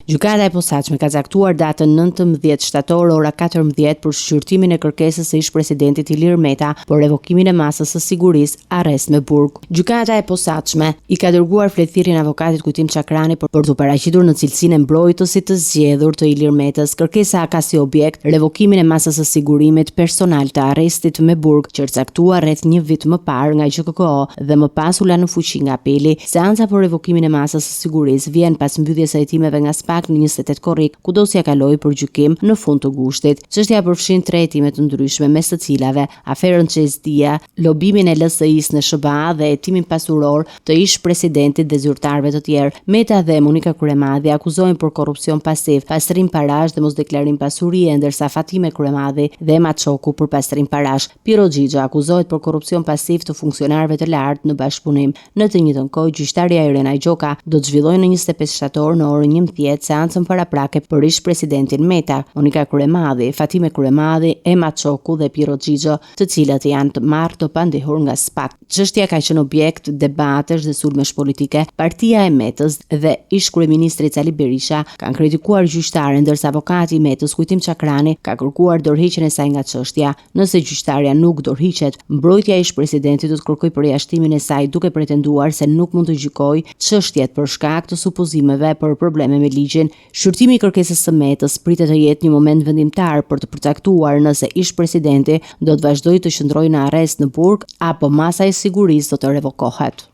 Gjykata e posaçme ka caktuar datën 19 shtator ora 14 për shqyrtimin e kërkesës së ish-presidentit Ilir Meta për revokimin e masës së sigurisë arrest me burg. Gjykata e posaçme i ka dërguar fletëthirrjen avokatit Kujtim Çakrani për të paraqitur në cilësinë e mbrojtësit të zgjedhur të Ilir Metës. Kërkesa ka si objekt revokimin e masës së sigurimit personal të arrestit me burg, që caktuar rreth një vit më parë nga GJKO dhe më pas u la në fuqi nga apeli. Seanca për revokimin e masës së sigurisë vjen pas mbylljes së hetimeve nga në 28 korrik, kudo si ja kaloi për gjykim në fund të gushtit. Çështja përfshin 3 hetime të ndryshme, mes të cilave aferën Çezdia, lobimin e LSI-s në SBA dhe hetimin pasuror të ish-presidentit dhe zyrtarëve të tjerë. Meta dhe Monika Kurremadhi akuzohen për korrupsion pasiv, pastrim parash dhe mosdeklarim pasurie, ndërsa Fatime Kurremadhi dhe Emma Çoku për pastrim parash. Piro Xhixha akuzohet për korrupsion pasiv të funksionarëve të lartë në bashkëpunim. Në të njëjtën kohë, gjyqtarja Irena Gjoka do të zhvillojë në 25 shtator në orën 11 seancën paraprake për ish-presidentin Meta, Monika Kurremadhi, Fatime Kurremadhi, Emma Çoku dhe Piro Xhixha, të cilët janë të marrë të pandehur nga SPAK. Çështja ka qenë objekt debatesh dhe sulmesh politike. Partia e Metës dhe ish-kryeministri Cali Berisha kanë kritikuar gjyqtaren, ndërsa avokati i Metës Kujtim Çakrani ka kërkuar dorëheqjen e saj nga çështja. Nëse gjyqtarja nuk dorëhiqet, mbrojtja e ish-presidentit do të kërkojë përjashtimin e saj, duke pretenduar se nuk mund të gjykojë çështjet për shkak të supozimeve për probleme me ligjin. Shqyrtimi i kërkesës së Metës pritet të jetë një moment vendimtar për të përcaktuar nëse ish-presidenti do të vazhdojë të qëndrojë në arrest në burg apo masa e sigurisë do të revokohet.